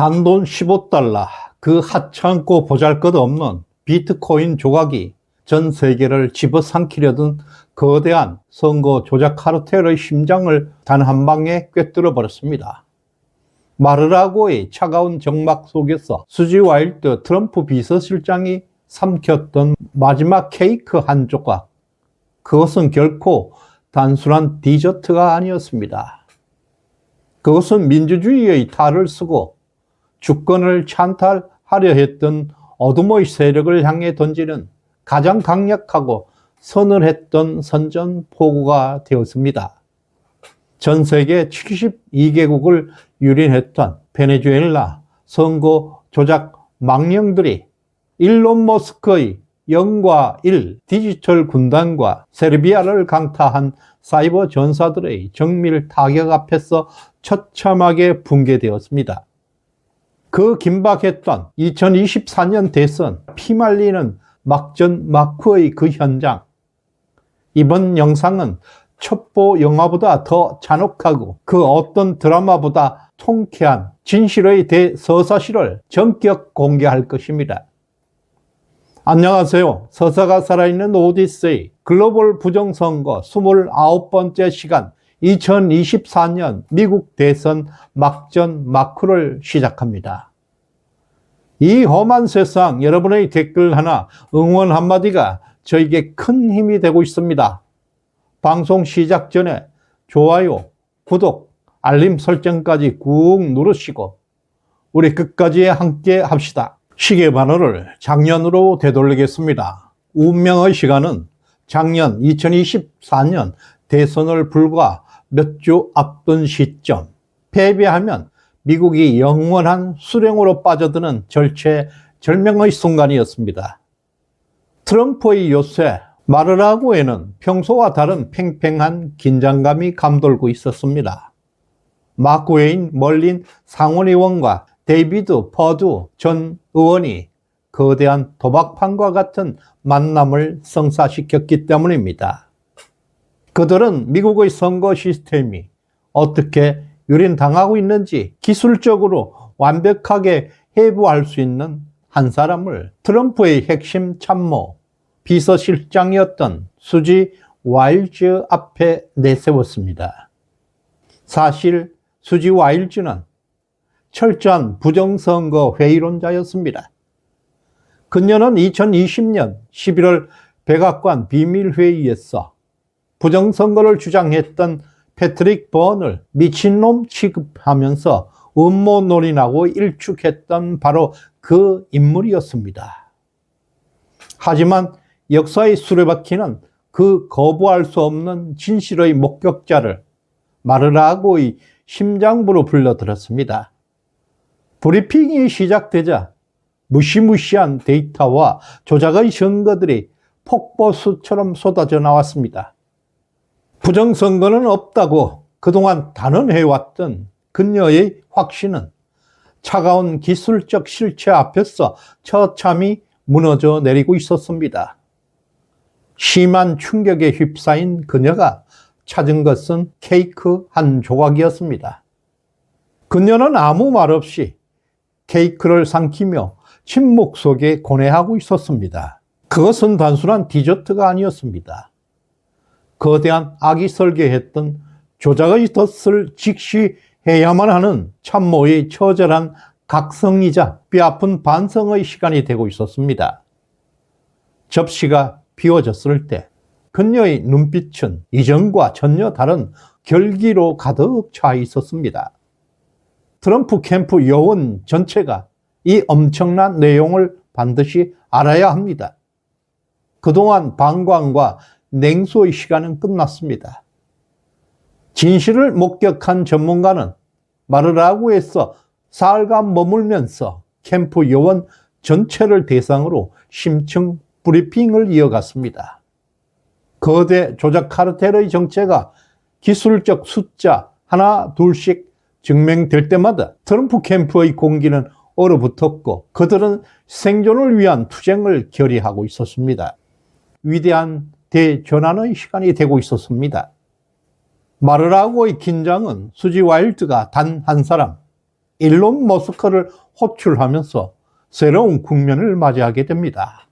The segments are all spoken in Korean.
단돈 15달러, 그 하찮고 보잘것없는 비트코인 조각이 전 세계를 집어삼키려던 거대한 선거 조작 카르텔의 심장을 단 한 방에 꿰뚫어 버렸습니다. 마르라고의 차가운 정막 속에서 수지 와일드 트럼프 비서실장이 삼켰던 마지막 케이크 한 조각, 그것은 결코 단순한 디저트가 아니었습니다. 그것은 민주주의의 탈을 쓰고 주권을 찬탈하려 했던 어둠의 세력을 향해 던지는 가장 강력하고 서늘했던 선전포고가 되었습니다. 전 세계 72개국을 유린했던 베네수엘라 선거 조작 망령들이 일론 머스크의 0과 1 디지털 군단과 세르비아를 강타한 사이버 전사들의 정밀 타격 앞에서 처참하게 붕괴되었습니다. 그 긴박했던 2024년 대선 피말리는 막전 막후의 그 현장. 이번 영상은 첩보 영화보다 더 잔혹하고 그 어떤 드라마보다 통쾌한 진실의 대서사실을 전격 공개할 것입니다. 안녕하세요. 서사가 살아있는 오디세이 글로벌 부정선거 29번째 시간 2024년 미국 대선 막전 막후를 시작합니다. 이 험한 세상, 여러분의 댓글 하나, 응원 한마디가 저에게 큰 힘이 되고 있습니다. 방송 시작 전에 좋아요, 구독, 알림 설정까지 꾹 누르시고 우리 끝까지 함께 합시다. 시계바늘을 작년으로 되돌리겠습니다. 운명의 시간은 작년 2024년 대선을 불과 몇 주 앞둔 시점, 패배하면 미국이 영원한 수령으로 빠져드는 절체절명의 순간이었습니다. 트럼프의 요새 마르라고에는 평소와 다른 팽팽한 긴장감이 감돌고 있었습니다. 마크 웨인 멀린 상원의원과 데이비드 퍼두 전 의원이 거대한 도박판과 같은 만남을 성사시켰기 때문입니다. 그들은 미국의 선거 시스템이 어떻게 유린당하고 있는지 기술적으로 완벽하게 해부할 수 있는 한 사람을 트럼프의 핵심 참모, 비서실장이었던 수지 와일즈 앞에 내세웠습니다. 사실 수지 와일즈는 철저한 부정선거 회의론자였습니다. 그녀는 2020년 11월 백악관 비밀회의에서 부정선거를 주장했던 패트릭 번을 미친놈 취급하면서 음모놀이라고 일축했던 바로 그 인물이었습니다. 하지만 역사의 수레바퀴는 그 거부할 수 없는 진실의 목격자를 마르라고의 심장부로 불러들였습니다. 브리핑이 시작되자 무시무시한 데이터와 조작의 증거들이 폭포수처럼 쏟아져 나왔습니다. 부정선거는 없다고 그동안 단언해왔던 그녀의 확신은 차가운 기술적 실체 앞에서 처참히 무너져 내리고 있었습니다. 심한 충격에 휩싸인 그녀가 찾은 것은 케이크 한 조각이었습니다. 그녀는 아무 말 없이 케이크를 삼키며 침묵 속에 고뇌하고 있었습니다. 그것은 단순한 디저트가 아니었습니다. 거대한 악이 설계했던 조작의 덫을 직시해야만 하는 참모의 처절한 각성이자 뼈아픈 반성의 시간이 되고 있었습니다. 접시가 비워졌을 때 그녀의 눈빛은 이전과 전혀 다른 결기로 가득 차 있었습니다. 트럼프 캠프 요원 전체가 이 엄청난 내용을 반드시 알아야 합니다. 그동안 방관과 냉소의 시간은 끝났습니다. 진실을 목격한 전문가는 마르라고에서 사흘간 머물면서 캠프 요원 전체를 대상으로 심층 브리핑을 이어갔습니다. 거대 조작 카르텔의 정체가 기술적 숫자 하나 둘씩 증명될 때마다 트럼프 캠프의 공기는 얼어붙었고 그들은 생존을 위한 투쟁을 결의하고 있었습니다. 위대한 대전환의 시간이 되고 있었습니다. 마르라고의 긴장은 수지 와일드가 단 한 사람, 일론 머스크를 호출하면서 새로운 국면을 맞이하게 됩니다.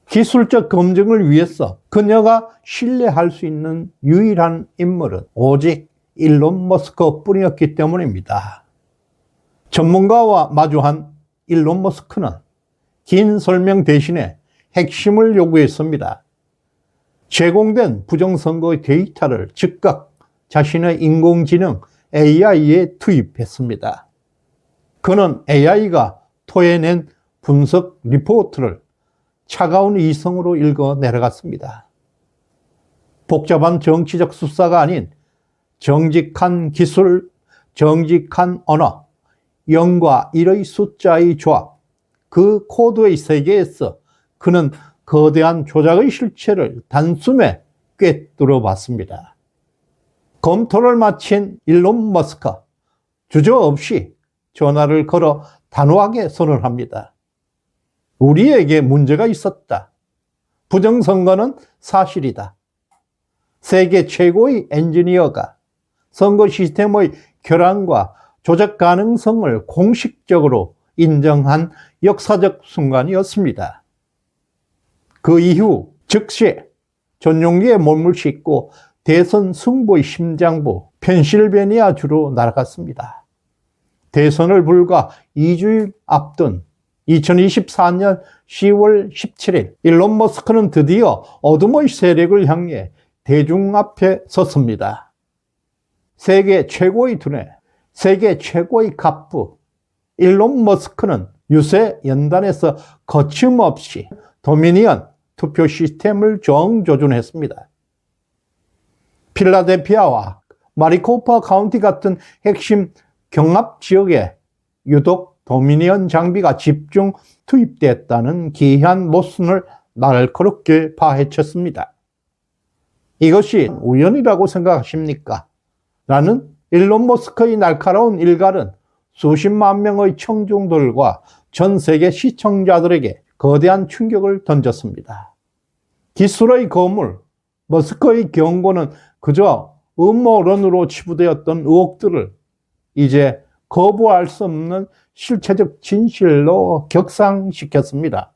기술적 검증을 위해서 그녀가 신뢰할 수 있는 유일한 인물은 오직 일론 머스크뿐이었기 때문입니다. 전문가와 마주한 일론 머스크는 긴 설명 대신에 핵심을 요구했습니다. 제공된 부정선거의 데이터를 즉각 자신의 인공지능 AI에 투입했습니다. 그는 AI가 토해낸 분석 리포트를 차가운 이성으로 읽어 내려갔습니다. 복잡한 정치적 수사가 아닌 정직한 기술, 정직한 언어, 0과 1의 숫자의 조합, 그 코드의 세계에서 그는 거대한 조작의 실체를 단숨에 꿰뚫어 봤습니다. 검토를 마친 일론 머스크, 주저없이 전화를 걸어 단호하게 선언합니다. 우리에게 문제가 있었다. 부정선거는 사실이다. 세계 최고의 엔지니어가 선거 시스템의 결함과 조작 가능성을 공식적으로 인정한 역사적 순간이었습니다. 그 이후 즉시 전용기에 몸을 싣고 대선 승부의 심장부 펜실베니아주로 날아갔습니다. 대선을 불과 2주일 앞둔 2024년 10월 17일 일론 머스크는 드디어 어둠의 세력을 향해 대중 앞에 섰습니다. 세계 최고의 두뇌, 세계 최고의 갑부 일론 머스크는 유세 연단에서 거침없이 도미니언 투표 시스템을 정조준했습니다. 필라델피아와 마리코파 카운티 같은 핵심 경합 지역에 유독 도미니언 장비가 집중 투입됐다는 기이한 모순을 날카롭게 파헤쳤습니다. 이것이 우연이라고 생각하십니까? 라는 일론 머스크의 날카로운 일갈은 수십만 명의 청중들과 전 세계 시청자들에게 거대한 충격을 던졌습니다. 기술의 거물, 머스크의 경고는 그저 음모론으로 치부되었던 의혹들을 이제 거부할 수 없는 실체적 진실로 격상시켰습니다.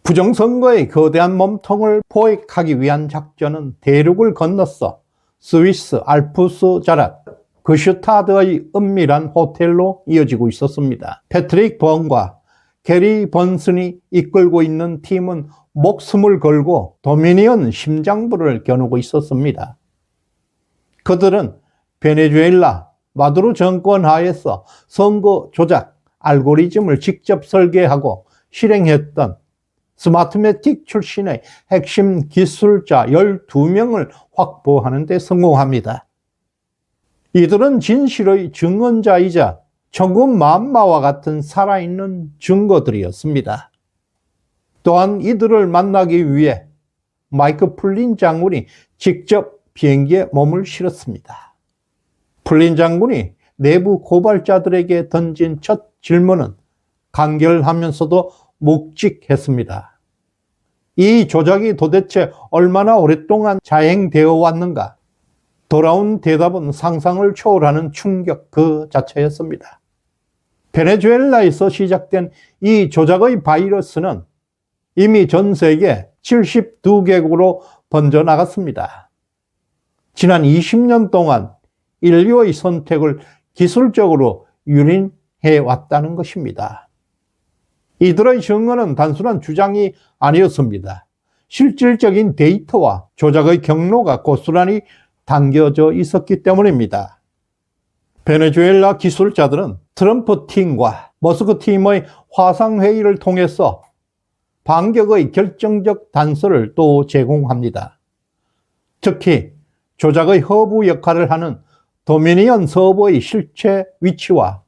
부정선거의 거대한 몸통을 포획하기 위한 작전은 대륙을 건너서 스위스 알프스 자락 그슈타드의 은밀한 호텔로 이어지고 있었습니다. 패트릭 번과 게리 번슨이 이끌고 있는 팀은 목숨을 걸고 도미니언 심장부를 겨누고 있었습니다. 그들은 베네수엘라 마두로 정권 하에서 선거 조작 알고리즘을 직접 설계하고 실행했던 스마트매틱 출신의 핵심 기술자 12명을 확보하는 데 성공합니다. 이들은 진실의 증언자이자 천군 만마와 같은 살아있는 증거들이었습니다. 또한 이들을 만나기 위해 마이크 플린 장군이 직접 비행기에 몸을 실었습니다. 플린 장군이 내부 고발자들에게 던진 첫 질문은 간결하면서도 묵직했습니다. 이 조작이 도대체 얼마나 오랫동안 자행되어 왔는가? 돌아온 대답은 상상을 초월하는 충격 그 자체였습니다. 베네수엘라에서 시작된 이 조작의 바이러스는 이미 전 세계 72개국으로 번져나갔습니다. 지난 20년 동안 인류의 선택을 기술적으로 유린해 왔다는 것입니다. 이들의 증언은 단순한 주장이 아니었습니다. 실질적인 데이터와 조작의 경로가 고스란히 담겨져 있었기 때문입니다. 베네수엘라 기술자들은 트럼프 팀과 머스크 팀의 화상회의를 통해서 반격의 결정적 단서를 또 제공합니다. 특히 조작의 허브 역할을 하는 도미니언 서버의 실체 위치와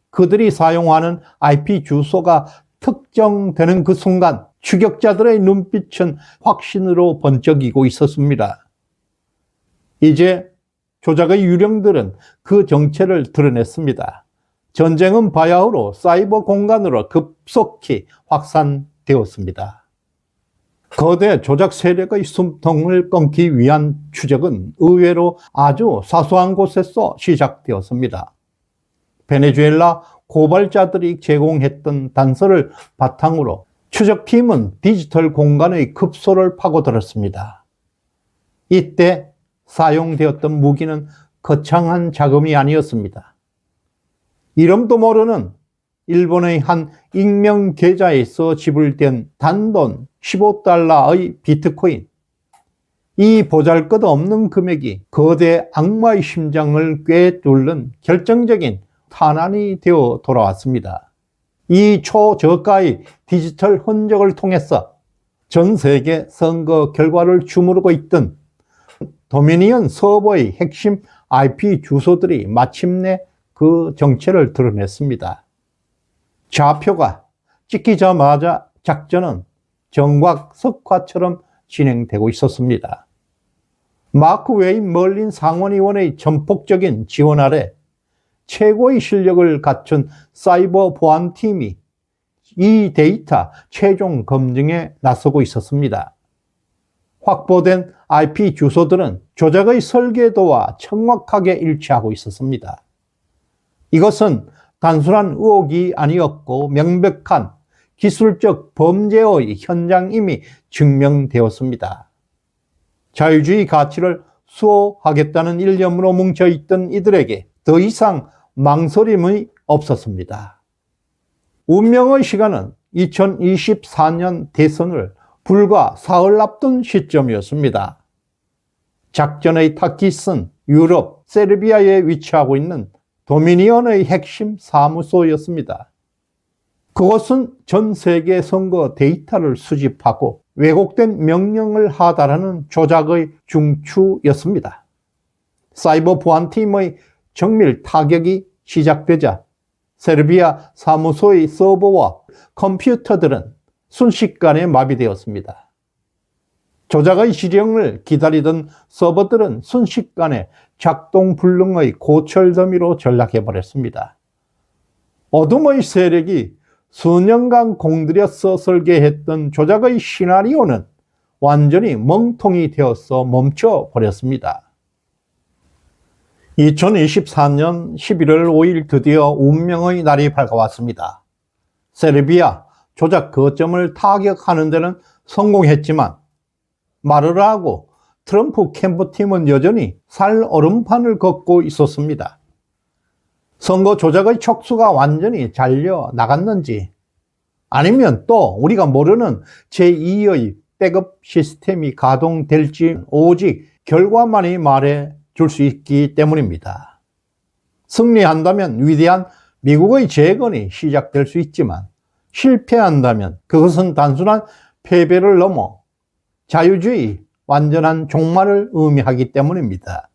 그들이 사용하는 IP 주소가 특정되는 그 순간 추격자들의 눈빛은 확신으로 번쩍이고 있었습니다. 이제 조작의 유령들은 그 정체를 드러냈습니다. 전쟁은 바야흐로 사이버 공간으로 급속히 확산되었습니다. 거대 조작 세력의 숨통을 끊기 위한 추적은 의외로 아주 사소한 곳에서 시작되었습니다. 베네수엘라 고발자들이 제공했던 단서를 바탕으로 추적팀은 디지털 공간의 급소를 파고들었습니다. 이때 사용되었던 무기는 거창한 자금이 아니었습니다. 이름도 모르는 일본의 한 익명 계좌에서 지불된 단돈 15달러의 비트코인. 이 보잘것없는 금액이 거대 악마의 심장을 꿰뚫는 결정적인 탄환이 되어 돌아왔습니다. 이 초저가의 디지털 흔적을 통해서 전 세계 선거 결과를 주무르고 있던 도미니언 서버의 핵심 IP 주소들이 마침내 그 정체를 드러냈습니다. 좌표가 찍히자마자 작전은 정곽석화처럼 진행되고 있었습니다. 마크 웨인 멀린 상원의원의 전폭적인 지원 아래 최고의 실력을 갖춘 사이버 보안팀이 이 데이터 최종 검증에 나서고 있었습니다. 확보된 IP 주소들은 조작의 설계도와 정확하게 일치하고 있었습니다. 이것은 단순한 의혹이 아니었고 명백한 기술적 범죄의 현장임이 증명되었습니다. 자유주의 가치를 수호하겠다는 일념으로 뭉쳐있던 이들에게 더 이상 망설임이 없었습니다. 운명의 시간은 2024년 대선을 불과 사흘 앞둔 시점이었습니다. 작전의 타깃은 유럽 세르비아에 위치하고 있는 도미니언의 핵심 사무소였습니다. 그것은 전 세계 선거 데이터를 수집하고 왜곡된 명령을 하달하는 조작의 중추였습니다. 사이버 보안팀의 정밀 타격이 시작되자 세르비아 사무소의 서버와 컴퓨터들은 순식간에 마비되었습니다. 조작의 지령을 기다리던 서버들은 순식간에 작동 불능의 고철 더미로 전락해버렸습니다. 어둠의 세력이 수년간 공들여서 설계했던 조작의 시나리오는 완전히 멍통이 되어서 멈춰버렸습니다. 2024년 11월 5일 드디어 운명의 날이 밝아왔습니다. 세르비아 조작 거점을 타격하는 데는 성공했지만 마르라고 트럼프 캠프팀은 여전히 살 얼음판을 걷고 있었습니다. 선거 조작의 척수가 완전히 잘려 나갔는지 아니면 또 우리가 모르는 제2의 백업 시스템이 가동될지 오직 결과만이 말해 줄 수 있기 때문입니다. 승리한다면 위대한 미국의 재건이 시작될 수 있지만 실패한다면 그것은 단순한 패배를 넘어 자유주의 완전한 종말을 의미하기 때문입니다.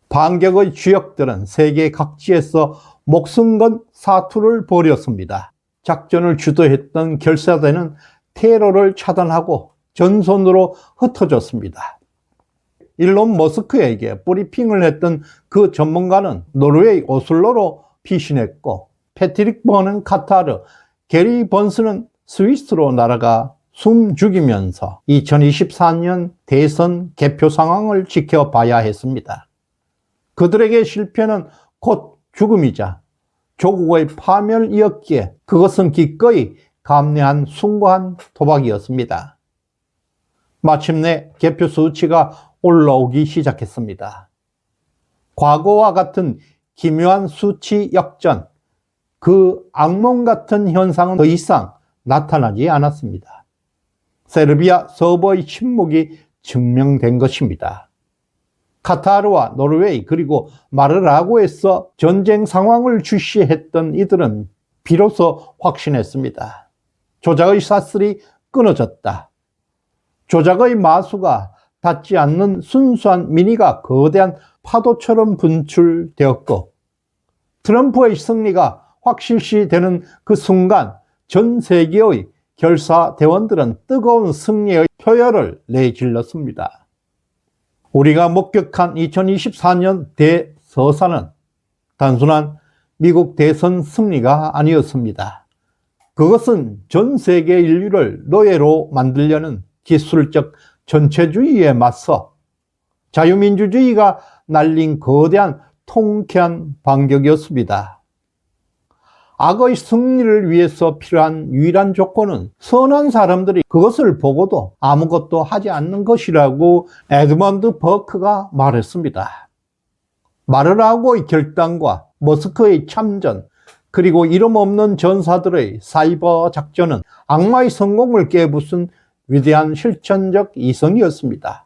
반격의 주역들은 세계 각지에서 목숨 건 사투를 벌였습니다. 작전을 주도했던 결사대는 테러를 차단하고 전선으로 흩어졌습니다. 일론 머스크에게 브리핑을 했던 그 전문가는 노르웨이 오슬로로 피신했고 패트릭 버는 카타르, 게리 번스는 스위스로 날아가 숨 죽이면서 2024년 대선 개표 상황을 지켜봐야 했습니다. 그들에게 실패는 곧 죽음이자 조국의 파멸이었기에 그것은 기꺼이 감내한 숭고한 도박이었습니다. 마침내 개표 수치가 올라오기 시작했습니다. 과거와 같은 기묘한 수치 역전, 그 악몽 같은 현상은 더 이상 나타나지 않았습니다. 세르비아 서버의 침묵이 증명된 것입니다. 카타르와 노르웨이 그리고 마르라고에서 전쟁 상황을 주시했던 이들은 비로소 확신했습니다. 조작의 사슬이 끊어졌다. 조작의 마수가 닿지 않는 순수한 민의가 거대한 파도처럼 분출되었고 트럼프의 승리가 확실시되는 그 순간 전 세계의 결사대원들은 뜨거운 승리의 표열을 내질렀습니다. 우리가 목격한 2024년 대서사는 단순한 미국 대선 승리가 아니었습니다. 그것은 전 세계 인류를 노예로 만들려는 기술적 전체주의에 맞서 자유민주주의가 날린 거대한 통쾌한 반격이었습니다. 악의 승리를 위해서 필요한 유일한 조건은 선한 사람들이 그것을 보고도 아무것도 하지 않는 것이라고 에드먼드 버크가 말했습니다. 마르라고의 결단과 머스크의 참전, 그리고 이름 없는 전사들의 사이버 작전은 악마의 성공을 깨부순 위대한 실천적 이성이었습니다.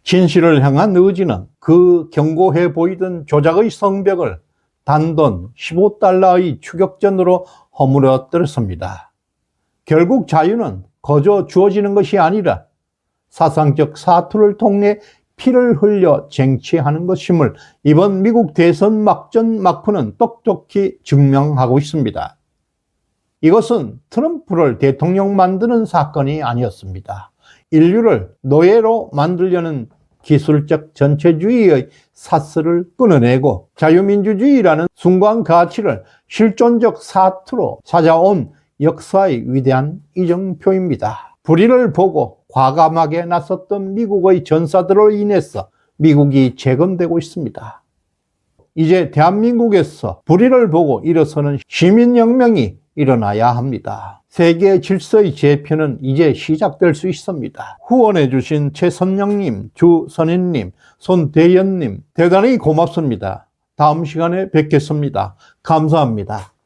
진실을 향한 의지는 그 견고해 보이던 조작의 성벽을 단돈 15달러의 추격전으로 허물어뜨렸습니다. 결국 자유는 거저 주어지는 것이 아니라 사상적 사투를 통해 피를 흘려 쟁취하는 것임을 이번 미국 대선 막전 막푸는 똑똑히 증명하고 있습니다. 이것은 트럼프를 대통령 만드는 사건이 아니었습니다. 인류를 노예로 만들려는 기술적 전체주의의 사슬을 끊어내고 자유민주주의라는 순수한 가치를 실존적 사투로 찾아온 역사의 위대한 이정표입니다. 불의를 보고 과감하게 나섰던 미국의 전사들로 인해서 미국이 재건되고 있습니다. 이제 대한민국에서 불의를 보고 일어서는 시민혁명이 일어나야 합니다. 세계 질서의 재편은 이제 시작될 수 있습니다. 후원해 주신 최선영님, 주선인님, 손대연님 대단히 고맙습니다. 다음 시간에 뵙겠습니다. 감사합니다.